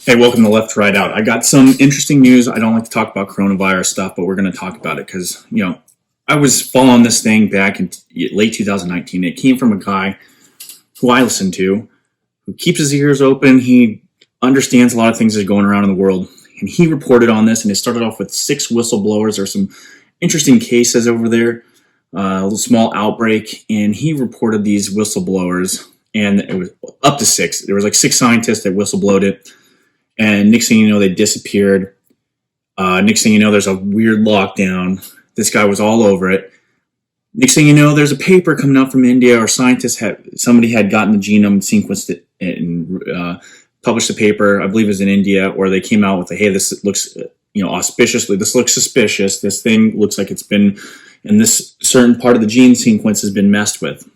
Hey, welcome to Left to Right Out. I got some interesting news. I don't like to talk about coronavirus stuff, but we're going to talk about it because, I was following this thing back in late 2019. It came from a guy who I listen to, who keeps his ears open. He understands a lot of things that are going around in the world. And he reported on this, and it started off with 6 whistleblowers. There's some interesting cases over there, a little small outbreak. And he reported these whistleblowers, and it was up to 6. There was like 6 scientists that whistleblowed it. And next thing you know, they disappeared. Next thing you know, there's a weird lockdown. This guy was all over it. Next thing you know, there's a paper coming out from India, or somebody had gotten the genome, sequenced it, and published a paper. I believe it was in India, where they came out with, hey, this looks, auspiciously, this looks suspicious. This thing looks like it's been, in this certain part of the gene sequence has been messed with.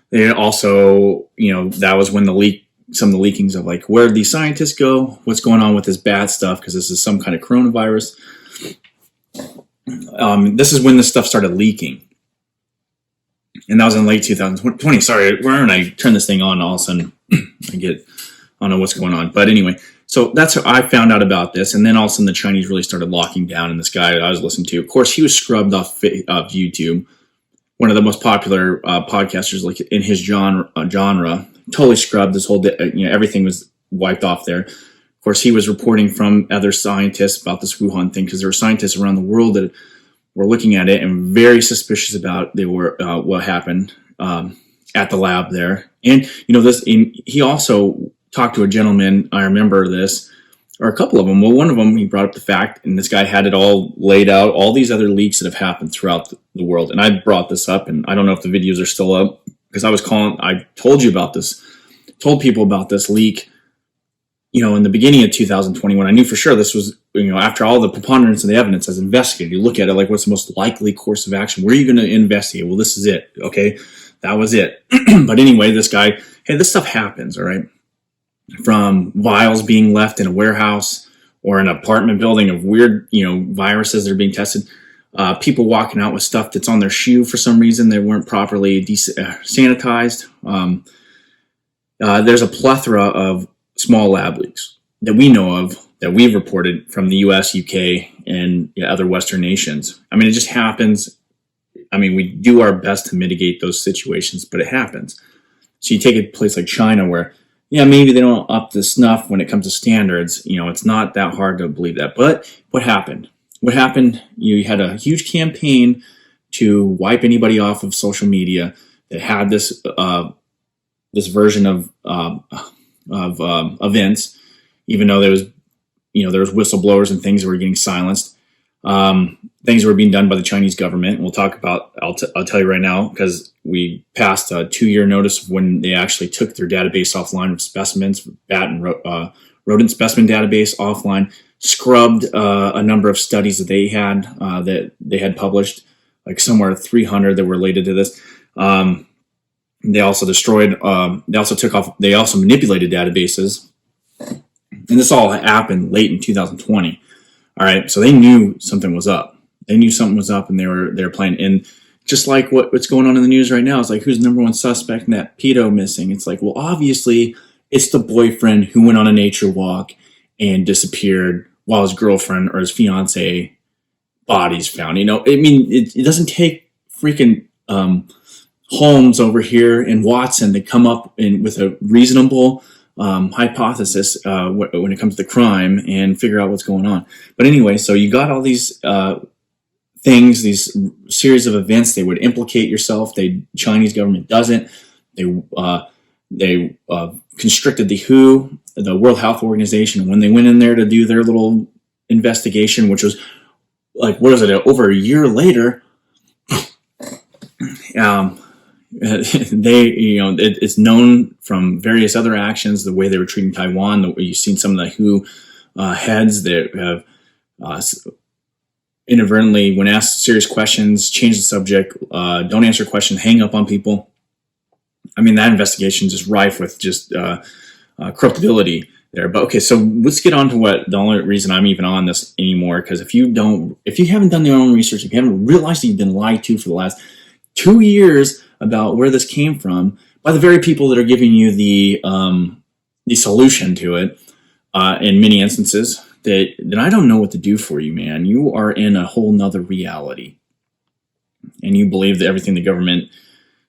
They also, that was when some of the leakings of like, where did these scientists go? What's going on with this bad stuff? Because this is some kind of coronavirus. This is when this stuff started leaking. And that was in late 2020. Sorry, when I turn this thing on, all of a sudden I don't know what's going on. But anyway, so that's how I found out about this. And then all of a sudden the Chinese really started locking down. And this guy that I was listening to, of course, he was scrubbed off YouTube. One of the most popular podcasters, like in his genre, totally scrubbed. This whole, everything was wiped off there. Of course, he was reporting from other scientists about this Wuhan thing, because there were scientists around the world that were looking at it and very suspicious about what happened at the lab there. And he also talked to a gentleman. I remember this, or a couple of them. Well, one of them, he brought up the fact, and this guy had it all laid out, all these other leaks that have happened throughout the world. And I brought this up, and I don't know if the videos are still up, because I told people about this leak, in the beginning of 2021. I knew for sure this was, after all the preponderance of the evidence as investigated, you look at it like, what's the most likely course of action? Where are you going to investigate? Well, this is it. Okay. That was it. But anyway, this guy, hey, this stuff happens. All right. From vials being left in a warehouse or an apartment building of weird, viruses that are being tested. People walking out with stuff that's on their shoe for some reason. They weren't properly sanitized. There's a plethora of small lab leaks that we know of, that we've reported from the US, UK, and other Western nations. I mean, it just happens. I mean, we do our best to mitigate those situations, but it happens. So you take a place like China where, maybe they don't up the snuff when it comes to standards. It's not that hard to believe that. But what happened? You had a huge campaign to wipe anybody off of social media that had this version of events, even though there was whistleblowers and things that were getting silenced. Things were being done by the Chinese government. We'll talk about. I'll tell you right now, because we passed a 2-year notice of when they actually took their database offline of specimens, bat and rodent specimen database offline. Scrubbed a number of studies that they had published, like somewhere 300 that were related to this. They also destroyed. They also manipulated databases, and this all happened late in 2020. All right, so they knew something was up. And they were playing. And just like what's going on in the news right now, it's like, who's the number one suspect in that pedo missing? It's like, well, obviously it's the boyfriend who went on a nature walk and disappeared while his girlfriend or his fiance body's found. It doesn't take freaking Holmes over here and Watson to come up with a reasonable hypothesis when it comes to crime and figure out what's going on. But anyway, so you got all these things, these series of events. They would implicate yourself. The Chinese government doesn't. They constricted the WHO, the World Health Organization, when they went in there to do their little investigation, which was like, what is it, over a year later, it's known from various other actions, the way they were treating Taiwan, the way you've seen some of the WHO heads that have inadvertently, when asked serious questions, change the subject, don't answer questions, hang up on people. I mean, that investigation is just rife with just corruptibility there. But okay, so let's get on to what the only reason I'm even on this anymore, because if you haven't done your own research, if you haven't realized that you've been lied to for the last 2 years about where this came from by the very people that are giving you the solution to it, in many instances, that I don't know what to do for you, man. You are in a whole nother reality. And you believe that everything the government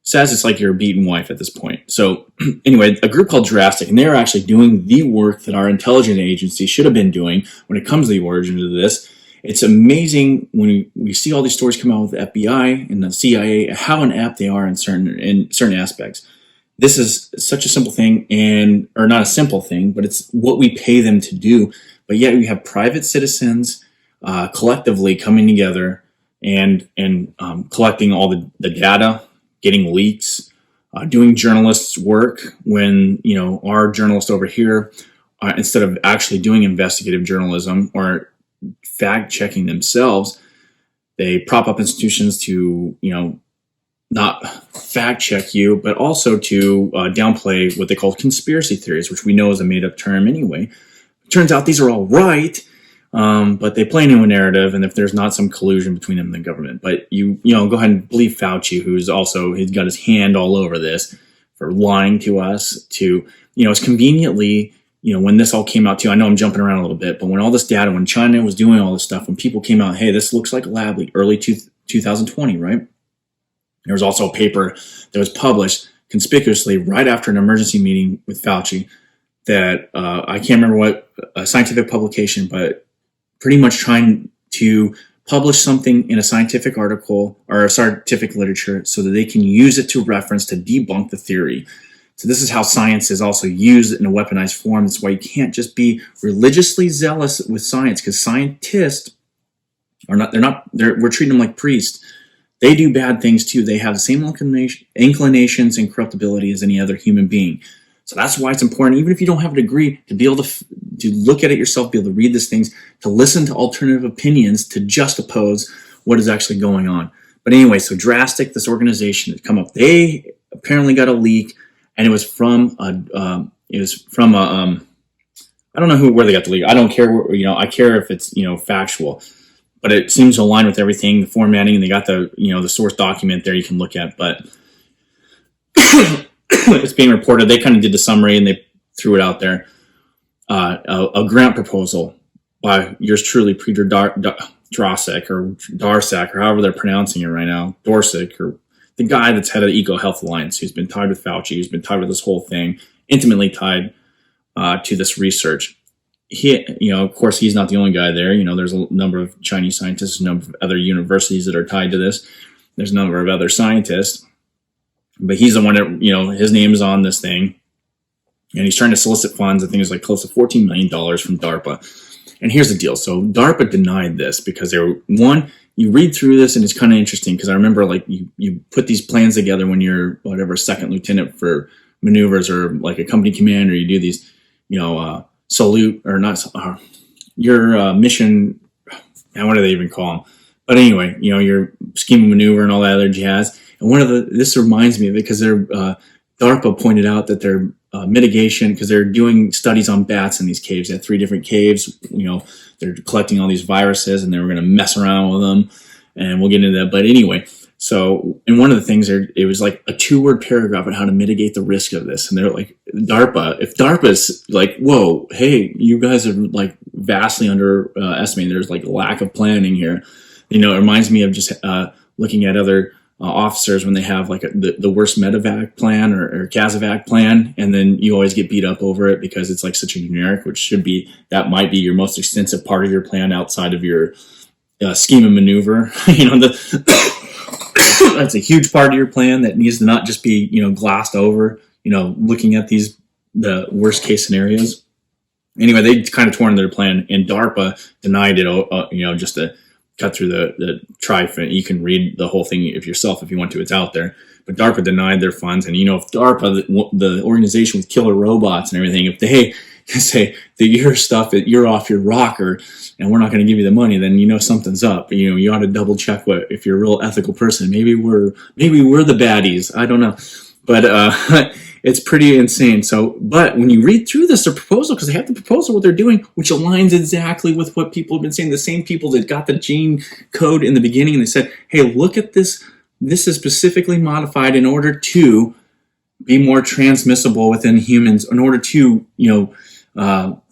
says, it's like you're a beaten wife at this point. So anyway, a group called DRASTIC, and they're actually doing the work that our intelligence agency should have been doing when it comes to the origins of this. It's amazing when we see all these stories come out with the FBI and the CIA, how inept they are in certain aspects. This is such a simple thing, or not a simple thing, but it's what we pay them to do. But yet we have private citizens collectively coming together and collecting all the data, getting leaks, doing journalists' work when, our journalists over here, instead of actually doing investigative journalism or fact-checking themselves, they prop up institutions to, not fact-check you, but also to downplay what they call conspiracy theories, which we know is a made-up term anyway. It turns out these are all right, but they play into a narrative, and if there's not some collusion between them and the government. But you go ahead and believe Fauci, he's got his hand all over this for lying to us. It's conveniently, when this all came out too. I know I'm jumping around a little bit, but when all this data, when China was doing all this stuff, when people came out, hey, this looks like a lab leak, early 2020, right? There was also a paper that was published conspicuously right after an emergency meeting with Fauci that I can't remember what scientific publication, but pretty much trying to publish something in a scientific article or a scientific literature so that they can use it to reference to debunk the theory. So this is how science is also used in a weaponized form. That's why you can't just be religiously zealous with science, because scientists are not, we're treating them like priests. They do bad things too. They have the same inclinations and corruptibility as any other human being. So that's why it's important, even if you don't have a degree, to be able to look at it yourself, be able to read these things, to listen to alternative opinions, to juxtapose what is actually going on. But anyway, so DRASTIC, this organization that come up, they apparently got a leak, and it was from I don't know where they got the leak. I don't care, I care if it's, factual. But it seems to align with everything, the formatting, and they got the, the source document there you can look at. But it's being reported. They kind of did the summary and they threw it out there. A grant proposal by yours truly, Peter DRASTIC or Darsak, or however they're pronouncing it right now, Dorsic, or the guy that's head of the ECOHealthAlliance, who's been tied with Fauci, who's been tied with this whole thing, intimately tied to this research. He, of course, he's not the only guy there. There's a number of Chinese scientists, a number of other universities that are tied to this. There's a number of other scientists, but he's the one that, his name is on this thing, and he's trying to solicit funds. I think it was like close to $14 million from DARPA. And here's the deal. So DARPA denied this because you read through this and it's kind of interesting, because I remember like you put these plans together when you're second lieutenant for maneuvers or like a company commander. You do these, salute or not your mission. What do they even call them? But anyway, your scheme of maneuver and all that other jazz. And this reminds me of it, because DARPA pointed out that their mitigation, because they're doing studies on bats in these caves. They had 3 different caves. They're collecting all these viruses, and they were going to mess around with them. And we'll get into that. But anyway, so, and one of the things it was like a 2-word paragraph on how to mitigate the risk of this. And they're like, if DARPA's like, whoa, hey, you guys are like vastly underestimating. There's like a lack of planning here. It reminds me of just looking at other officers when they have like the worst medevac plan or CASEVAC plan, and then you always get beat up over it because it's like such a generic, that might be your most extensive part of your plan outside of your scheme of maneuver. That's a huge part of your plan that needs to not just be, glossed over, looking at the worst case scenarios. Anyway, they kind of torn their plan, and DARPA denied it, just to cut through the trife. You can read the whole thing if you want to, it's out there. But DARPA denied their funds. And, if DARPA, the organization with killer robots and everything, if they say that your stuff, that you're off your rocker and we're not going to give you the money, then something's up. You ought to double check if you're a real ethical person. Maybe we're the baddies. I don't know, but it's pretty insane. So, but when you read through their proposal, because they have the proposal, what they're doing, which aligns exactly with what people have been saying. The same people that got the gene code in the beginning, and they said, "Hey, look at this. This is specifically modified in order to be more transmissible within humans, in order to,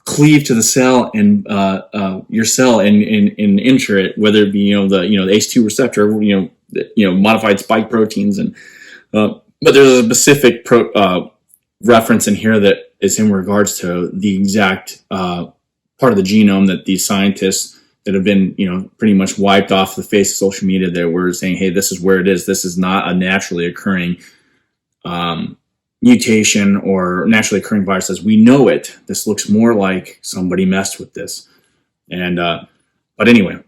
cleave to the cell and your cell and enter it, whether it be the ACE2 receptor, modified spike proteins, and but there's a specific reference in here that is in regards to the exact part of the genome that these scientists that have been pretty much wiped off the face of social media that were saying, hey, this is where it is. This is not a naturally occurring mutation or naturally occurring viruses. We know it. This looks more like somebody messed with this. And but anyway,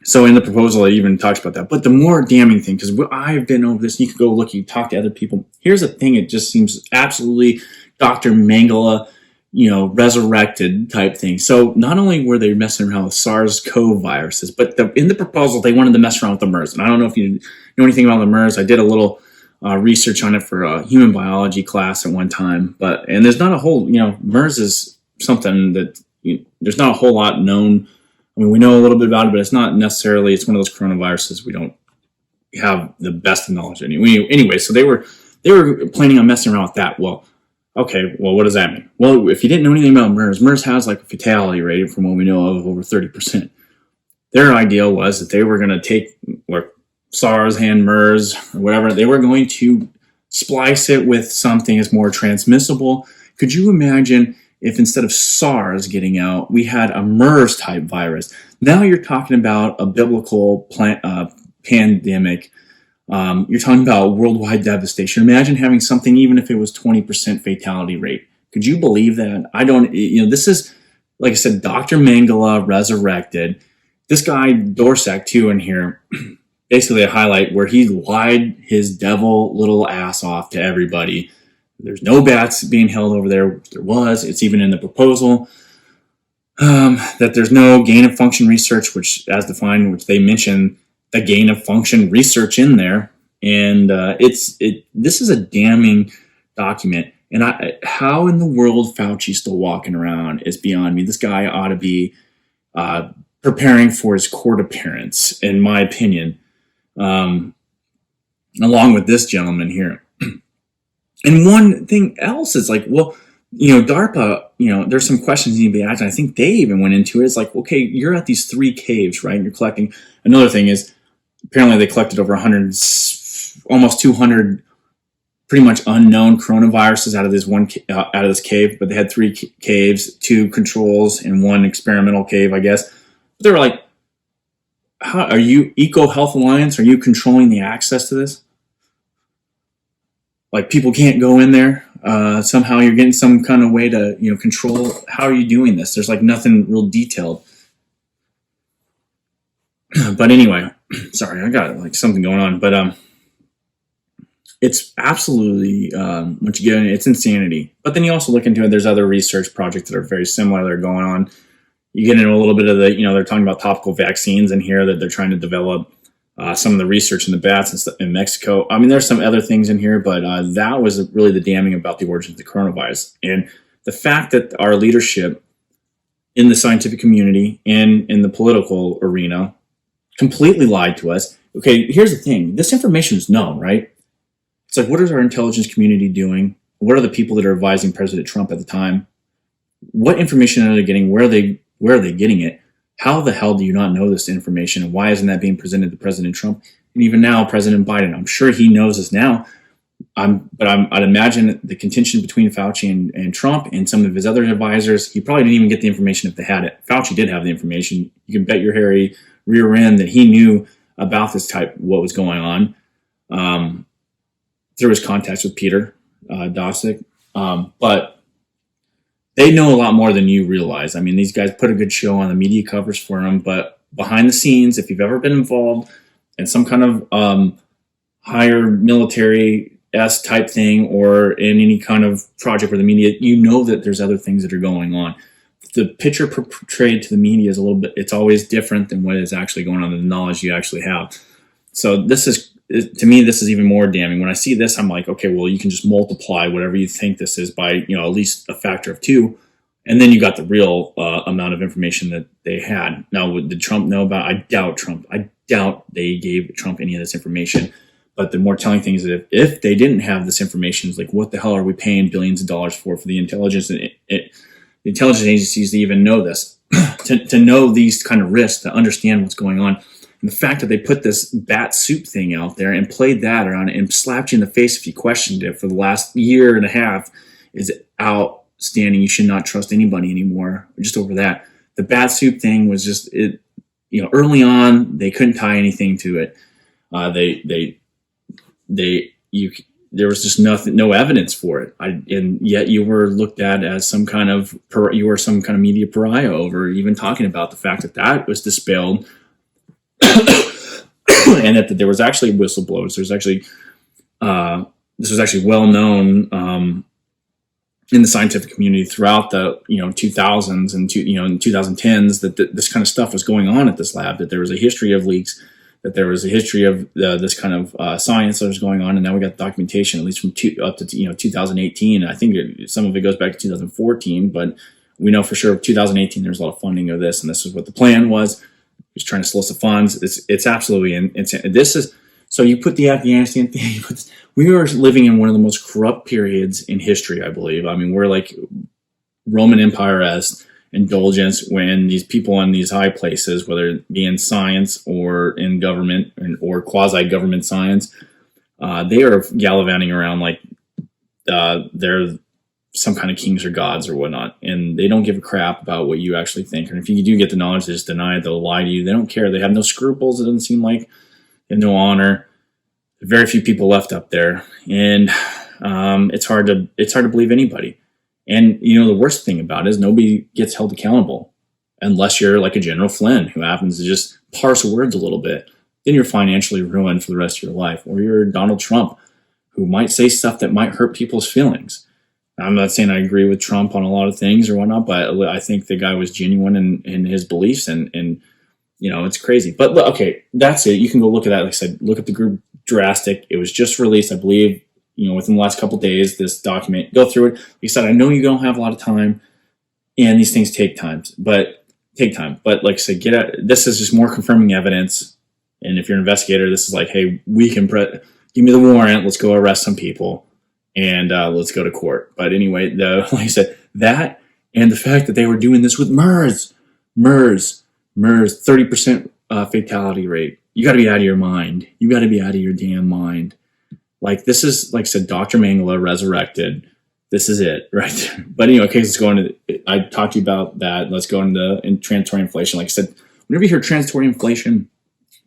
so in the proposal it even talks about that. But the more damning thing, because I've been over this, you can go look, you talk to other people. Here's the thing, it just seems absolutely Dr. Mengele, resurrected type thing. So not only were they messing around with SARS-CoV viruses, but in the proposal they wanted to mess around with the MERS. And I don't know if you know anything about the MERS. I did a little research on it for a human biology class at one time, and there's not a whole, MERS is something that there's not a whole lot known. I mean, we know a little bit about it, but it's not necessarily, it's one of those coronaviruses we don't have the best knowledge anyway. So they were planning on messing around with that. Well, okay, well, what does that mean? Well, if you didn't know anything about MERS has like a fatality rate from what we know of over 30%. Their idea was that they were going to take SARS and MERS or whatever, they were going to splice it with something that's more transmissible. Could you imagine if instead of SARS getting out, we had a MERS type virus? Now you're talking about a biblical pandemic. You're talking about worldwide devastation. Imagine having something, even if it was 20% fatality rate. Could you believe that? I don't, this is, like I said, Dr. Mengele resurrected. This guy, Dorsak, too, in here, basically a highlight where he lied his devil little ass off to everybody. There's no bats being held over there. There was. It's even in the proposal that there's no gain of function research, which, as defined, which they mention the gain of function research in there. And this is a damning document. And how in the world Fauci's still walking around is beyond me. This guy ought to be preparing for his court appearance, in my opinion. Along with this gentleman here. And one thing else is like, well, DARPA, there's some questions you need to be asked. And I think they even went into it. It's like, okay, you're at these 3 caves, right? And you're collecting. Another thing is, apparently they collected over 100, almost 200 pretty much unknown coronaviruses out of this cave. But they had 3 caves, 2 controls, and 1 experimental cave, I guess. But they were like, how are you, ECOHealthAlliance? Are you controlling the access to this? Like, people can't go in there. Somehow you're getting some kind of way to, control. How are you doing this? There's like nothing real detailed. But anyway, sorry, I got like something going on. But it's absolutely once you get in, it's insanity. But then you also look into it. There's other research projects that are very similar that are going on. You get into a little bit of the, they're talking about topical vaccines in here that they're trying to develop. Some of the research in the bats and stuff in Mexico. I mean, there's some other things in here, but that was really the damning about the origins of the coronavirus. And the fact that our leadership in the scientific community and in the political arena completely lied to us. Okay, here's the thing. This information is known, right? It's like, what is our intelligence community doing? What are the people that are advising President Trump at the time? What information are they getting? Where are they getting it? How the hell do you not know this information? And why isn't that being presented to President Trump? And even now, President Biden, I'm sure he knows this now. I'd imagine the contention between Fauci and Trump and some of his other advisors, he probably didn't even get the information if they had it. Fauci did have the information. You can bet your hairy rear end that he knew about this what was going on through his contacts with Peter DRASTIC. But they know a lot more than you realize. I mean, these guys put a good show on, the media covers for them, but behind the scenes, if you've ever been involved in some kind of higher military-esque type thing or in any kind of project for the media, you know that there's other things that are going on. The picture portrayed to the media is it's always different than what is actually going on, the knowledge you actually have. So to me, this is even more damning. When I see this, I'm like, okay, well, you can just multiply whatever you think this is by, at least a factor of 2. And then you got the real amount of information that they had. Now, did Trump know about it? I doubt they gave Trump any of this information. But the more telling thing is that if they didn't have this information, it's like, what the hell are we paying billions of dollars for the intelligence and the the intelligence agencies to even know this, to know these kind of risks, to understand what's going on. And the fact that they put this bat soup thing out there and played that around and slapped you in the face if you questioned it for the last year and a half is outstanding. You should not trust anybody anymore just over that. The bat soup thing was just, it, you know, early on, they couldn't tie anything to it. There was just no evidence for it. And yet you were looked at as some kind of media pariah over even talking about the fact that was dispelled, and that there was actually whistleblowers. There's actually this was actually well known in the scientific community throughout the 2000s and in 2010s that this kind of stuff was going on at this lab. That there was a history of leaks. That there was a history of this kind of science that was going on, and now we got documentation at least from up to 2018. I think some of it goes back to 2014, but we know for sure 2018 there was a lot of funding of this, and this is what the plan was. He was trying to solicit funds. It's absolutely insane. This is so you put the Afghanistan thing. We are living in one of the most corrupt periods in history, I believe. I mean, we're like Roman Empire-esque indulgence when these people in these high places, whether it be in science or in government or quasi-government science, they are gallivanting around like they're some kind of kings or gods or whatnot, and they don't give a crap about what you actually think. And if you do get the knowledge, they just deny it. They'll lie to you. They don't care. They have no scruples. It doesn't seem like they have no honor. Very few people left up there, and it's hard to believe anybody. And, the worst thing about it is nobody gets held accountable unless you're like a General Flynn who happens to just parse words a little bit. Then you're financially ruined for the rest of your life. Or you're Donald Trump who might say stuff that might hurt people's feelings. I'm not saying I agree with Trump on a lot of things or whatnot, but I think the guy was genuine in his beliefs and it's crazy. But okay, that's it. You can go look at that. Like I said, look at the group DRASTIC. It was just released, I believe, within the last couple of days, this document, go through it. Like I said, I know you don't have a lot of time and these things take time, but like I said, this is just more confirming evidence. And if you're an investigator, this is like, hey, we can give me the warrant. Let's go arrest some people and let's go to court. But anyway, like I said, that and the fact that they were doing this with MERS, 30% fatality rate. You got to be out of your mind. You got to be out of your damn mind. Like, this is, like I said, Dr. Mengele resurrected. This is it, right? But anyway, okay, let's go into, I talked to you about that. Let's go into transitory inflation. Like I said, whenever you hear transitory inflation,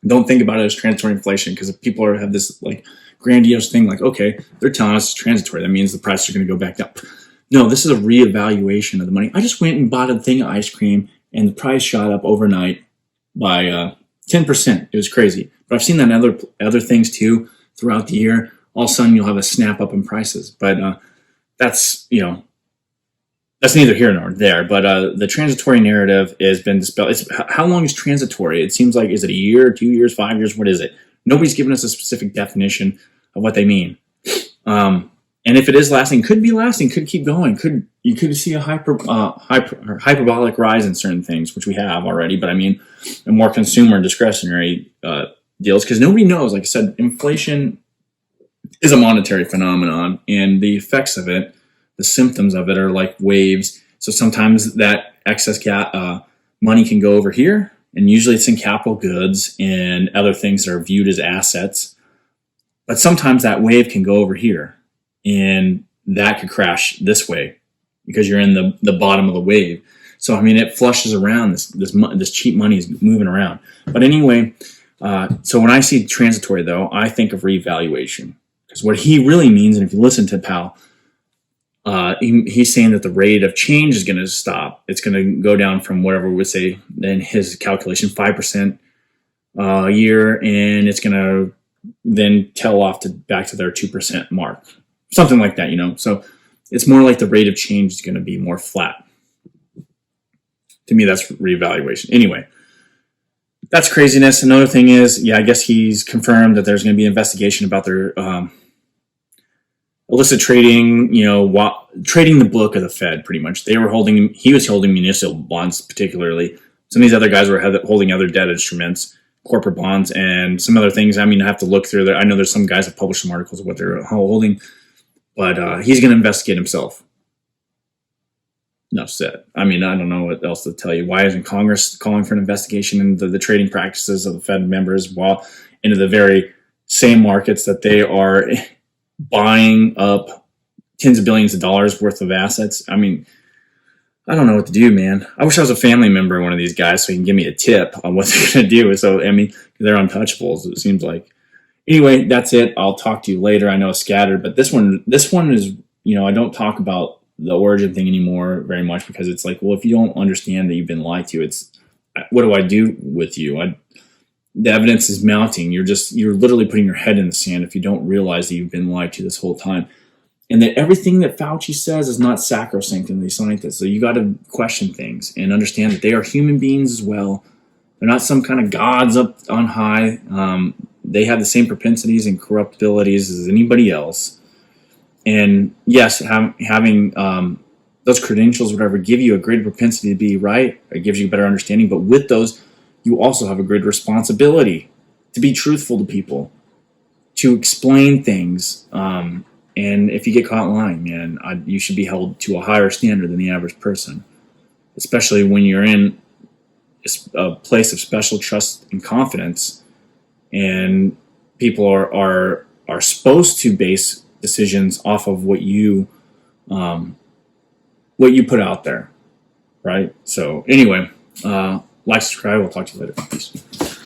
don't think about it as transitory inflation because people have this like grandiose thing like, okay, they're telling us it's transitory. That means the prices are going to go back up. No, this is a reevaluation of the money. I just went and bought a thing of ice cream and the price shot up overnight by 10%. It was crazy. But I've seen that in other things too throughout the year. All of a sudden you'll have a snap up in prices. But that's neither here nor there. But the transitory narrative has been dispelled. How long is transitory? It seems like, is it a year, 2 years, 5 years? What is it? Nobody's given us a specific definition of what they mean. And if it is lasting, could be lasting, could keep going. You could see a hyperbolic rise in certain things, which we have already. But I mean, a more consumer discretionary deals, because nobody knows. Like I said, inflation is a monetary phenomenon, and the effects of it, the symptoms of it, are like waves. So sometimes that excess money can go over here, and usually it's in capital goods and other things that are viewed as assets. But sometimes that wave can go over here, and that could crash this way because you're in the bottom of the wave. So I mean, it flushes around. This cheap money is moving around. But anyway, so when I see transitory, though, I think of reevaluation, because what he really means, and if you listen to Powell, he's saying that the rate of change is going to stop. It's going to go down from whatever we would say in his calculation, 5% a year, and it's going to then tail off back to their 2% mark, something like that. So it's more like the rate of change is going to be more flat. To me, that's reevaluation. Anyway, that's craziness. Another thing is, I guess he's confirmed that there's going to be an investigation about their illicit trading, trading the book of the Fed, pretty much. He was holding municipal bonds, particularly. Some of these other guys were holding other debt instruments, corporate bonds, and some other things. I mean, I have to look through there. I know there's some guys that published some articles of what they're holding, but he's going to investigate himself. enough said. I mean, I don't know what else to tell you. Why isn't Congress calling for an investigation into the trading practices of the Fed members while into the very same markets that they are buying up tens of billions of dollars worth of assets? I mean, I don't know what to do, man. I wish I was a family member of one of these guys so he can give me a tip on what they're going to do. So, I mean, they're untouchables, it seems like. Anyway, that's it. I'll talk to you later. I know it's scattered, but this one is, I don't talk about the origin thing anymore very much because it's like, well, if you don't understand that you've been lied to, it's, what do I do with you? The evidence is mounting. You're literally putting your head in the sand if you don't realize that you've been lied to this whole time. And that everything that Fauci says is not sacrosanct in these scientists. So you got to question things and understand that they are human beings as well. They're not some kind of gods up on high. They have the same propensities and corruptibilities as anybody else. And yes, having those credentials, whatever, give you a greater propensity to be right. It gives you a better understanding. But with those, you also have a greater responsibility to be truthful to people, to explain things. And if you get caught lying, man, you should be held to a higher standard than the average person, especially when you're in a place of special trust and confidence, and people are supposed to base decisions off of what you put out there, right? So anyway, like, subscribe. We'll talk to you later. Peace.